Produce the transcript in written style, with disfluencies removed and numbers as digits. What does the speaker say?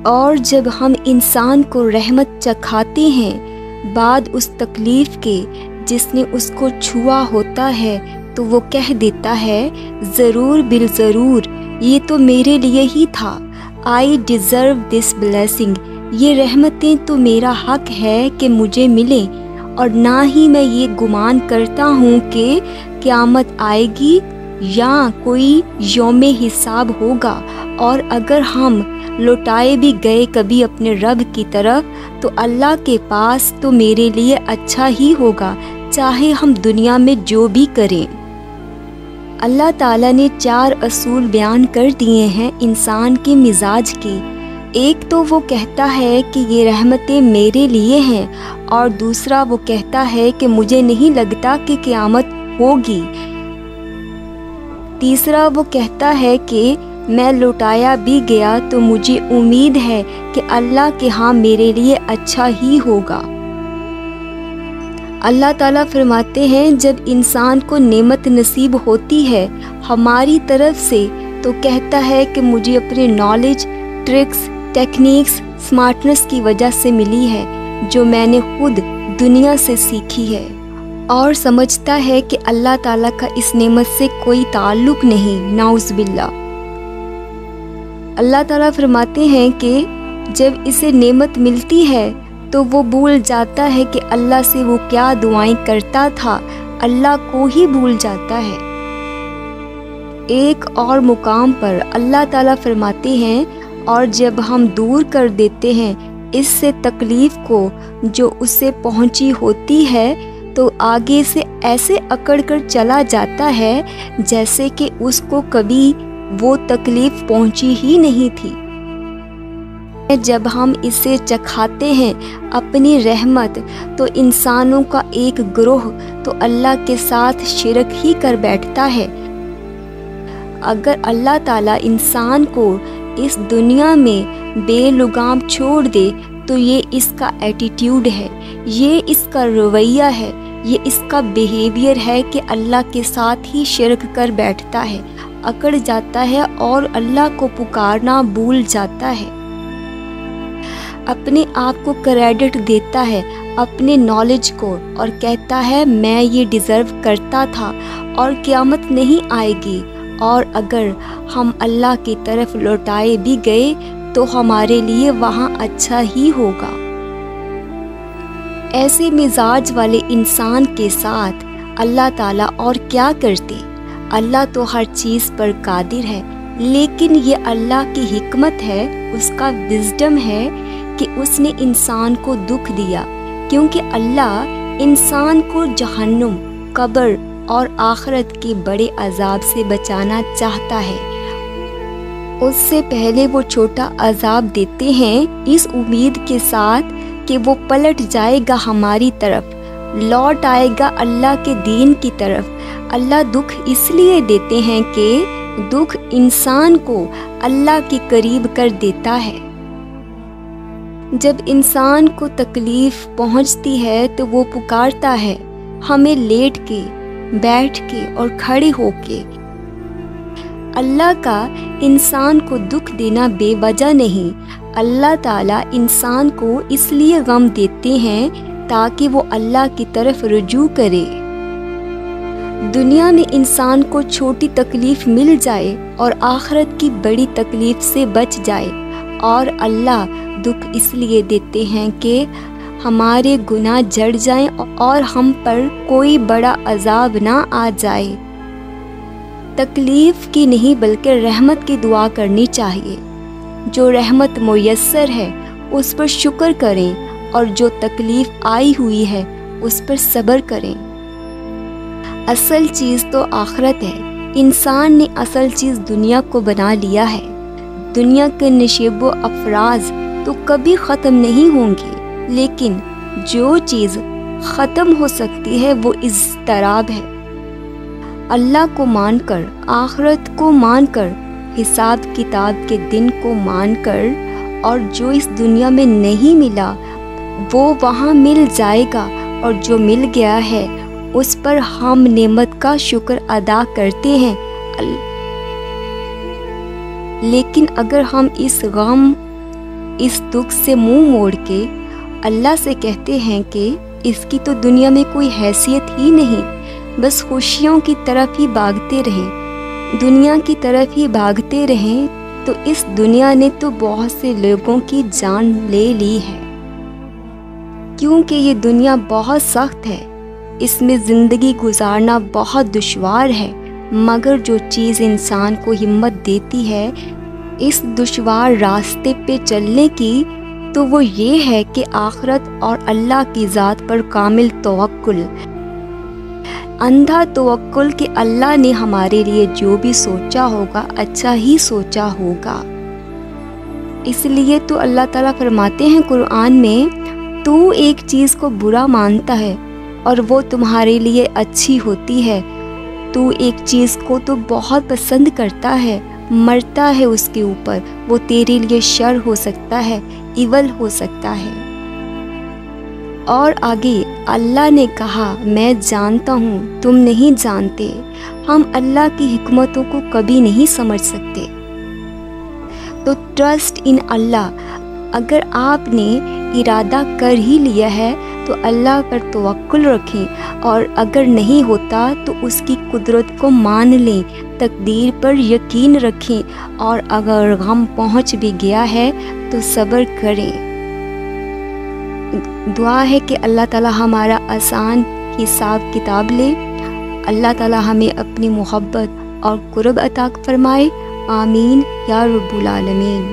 اور جب ہم انسان کو رحمت چکھاتے ہیں بعد اس تکلیف کے جس نے اس کو چھوا ہوتا ہے، تو وہ کہہ دیتا ہے ضرور بالضرور یہ تو میرے لیے ہی تھا، I deserve this blessing، یہ رحمتیں تو میرا حق ہے کہ مجھے ملیں، اور نہ ہی میں یہ گمان کرتا ہوں کہ قیامت آئے گی یا کوئی یوم حساب ہوگا، اور اگر ہم لوٹائے بھی گئے کبھی اپنے رب کی طرف تو اللہ کے پاس تو میرے لیے اچھا ہی ہوگا، چاہے ہم دنیا میں جو بھی کریں۔ اللہ تعالیٰ نے 4 اصول بیان کر دیے ہیں انسان کے مزاج کے۔ ایک تو وہ کہتا ہے کہ یہ رحمتیں میرے لیے ہیں، اور دوسرا وہ کہتا ہے کہ مجھے نہیں لگتا کہ قیامت ہوگی۔ تیسرا وہ کہتا ہے کہ میں لوٹایا بھی گیا تو مجھے امید ہے کہ اللہ کے ہاں میرے لیے اچھا ہی ہوگا۔ اللہ تعالیٰ فرماتے ہیں جب انسان کو نعمت نصیب ہوتی ہے ہماری طرف سے تو کہتا ہے کہ مجھے اپنے نالج، ٹرکس، ٹیکنیکس، سمارٹنس کی وجہ سے ملی ہے جو میں نے خود دنیا سے سیکھی ہے، اور سمجھتا ہے کہ اللہ تعالیٰ کا اس نعمت سے کوئی تعلق نہیں، نعوذ باللہ۔ اللہ تعالیٰ فرماتے ہیں کہ جب اسے نعمت ملتی ہے تو وہ بھول جاتا ہے کہ اللہ سے وہ کیا دعائیں کرتا تھا، اللہ کو ہی بھول جاتا ہے۔ ایک اور مقام پر اللہ تعالیٰ فرماتے ہیں اور جب ہم دور کر دیتے ہیں اس سے تکلیف کو جو اسے پہنچی ہوتی ہے تو آگے سے ایسے اکڑ کر چلا جاتا ہے جیسے کہ اس کو کبھی وہ تکلیف پہنچی ہی نہیں تھی۔ جب ہم اسے چکھاتے ہیں اپنی رحمت تو انسانوں کا ایک گروہ تو اللہ کے ساتھ شرک ہی کر بیٹھتا ہے۔ اگر اللہ تعالیٰ انسان کو اس دنیا میں بے لگام چھوڑ دے تو یہ اس کا ایٹیٹیوڈ ہے، یہ اس کا رویہ ہے، یہ اس کا بیہیویئر ہے کہ اللہ کے ساتھ ہی شرک کر بیٹھتا ہے، اکڑ جاتا ہے اور اللہ کو پکارنا بھول جاتا ہے، اپنے آپ کو کریڈٹ دیتا ہے اپنے نالج کو اور کہتا ہے میں یہ ڈیزرو کرتا تھا اور قیامت نہیں آئے گی، اور اگر ہم اللہ کی طرف لوٹائے بھی گئے تو ہمارے لیے وہاں اچھا ہی ہوگا۔ ایسے مزاج والے انسان کے ساتھ اللہ تعالیٰ اور کیا کرتے؟ اللہ تو ہر چیز پر قادر ہے، لیکن یہ اللہ کی حکمت ہے، اس کا وزڈم ہے کہ اس نے انسان کو دکھ دیا، کیونکہ اللہ انسان کو جہنم، قبر اور آخرت کے بڑے عذاب سے بچانا چاہتا ہے۔ اس سے پہلے وہ چھوٹا عذاب دیتے ہیں اس امید کے ساتھ کہ وہ پلٹ جائے گا ہماری طرف، لوٹ آئے گا اللہ کے دین کی طرف۔ اللہ دکھ اس لیے دیتے ہیں کہ دکھ انسان کو اللہ کے قریب کر دیتا ہے۔ جب انسان کو تکلیف پہنچتی ہے تو وہ پکارتا ہے، ہمیں لیٹ کے، بیٹھ کے اور کھڑے ہو کے۔ اللہ کا انسان کو دکھ دینا بے وجہ نہیں، اللہ تعالیٰ انسان کو اس لیے غم دیتے ہیں تاکہ وہ اللہ کی طرف رجوع کرے۔ دنیا میں انسان کو چھوٹی تکلیف مل جائے اور آخرت کی بڑی تکلیف سے بچ جائے، اور اللہ دکھ اس لیے دیتے ہیں کہ ہمارے گناہ جڑ جائیں اور ہم پر کوئی بڑا عذاب نہ آ جائے۔ تکلیف کی نہیں بلکہ رحمت کی دعا کرنی چاہیے۔ جو رحمت میسر ہے اس پر شکر کریں، اور جو تکلیف آئی ہوئی ہے اس پر صبر کریں۔ اصل چیز تو آخرت ہے، انسان نے اصل چیز دنیا کو بنا لیا ہے۔ دنیا کے نشیب و افراز تو کبھی ختم نہیں ہوں گے، لیکن جو چیز ختم ہو سکتی ہے وہ اضطراب ہے۔ اللہ کو مان کر، آخرت کو مان کر، حساب کتاب کے دن کو مان کر، اور جو اس دنیا میں نہیں ملا وہ وہاں مل جائے گا، اور جو مل گیا ہے اس پر ہم نعمت کا شکر ادا کرتے ہیں۔ لیکن اگر ہم اس غم اس دکھ سے منہ موڑ کے اللہ سے کہتے ہیں کہ اس کی تو دنیا میں کوئی حیثیت ہی نہیں، بس خوشیوں کی طرف ہی بھاگتے رہیں، دنیا کی طرف ہی بھاگتے رہیں، تو اس دنیا نے تو بہت سے لوگوں کی جان لے لی ہے، کیونکہ یہ دنیا بہت سخت ہے، اس میں زندگی گزارنا بہت دشوار ہے، مگر جو چیز انسان کو ہمت دیتی ہے اس دشوار راستے پہ چلنے کی، تو وہ یہ ہے کہ آخرت اور اللہ کی ذات پر کامل توکل، اندھا توکل کہ اللہ نے ہمارے لیے جو بھی سوچا ہوگا اچھا ہی سوچا ہوگا۔ اس لیے تو اللہ تعالیٰ فرماتے ہیں قرآن میں، تو ایک چیز کو برا مانتا ہے اور وہ تمہارے لیے اچھی ہوتی ہے، تو ایک چیز کو تو بہت پسند کرتا ہے، مرتا ہے اس کے اوپر، وہ تیرے لیے شر ہو سکتا ہے، ایول ہو سکتا ہے۔ اور آگے اللہ نے کہا، میں جانتا ہوں تم نہیں جانتے، ہم اللہ کی حکمتوں کو کبھی نہیں سمجھ سکتے۔ تو ٹرسٹ ان اللہ، اگر آپ نے ارادہ کر ہی لیا ہے تو اللہ پر توکل رکھیں، اور اگر نہیں ہوتا تو اس کی قدرت کو مان لیں، تقدیر پر یقین رکھیں، اور اگر غم پہنچ بھی گیا ہے تو صبر کریں۔ دعا ہے کہ اللہ تعالی ہمارا آسان حساب کتاب لے، اللہ تعالی ہمیں اپنی محبت اور قرب عطا فرمائے، آمین یا رب العالمین۔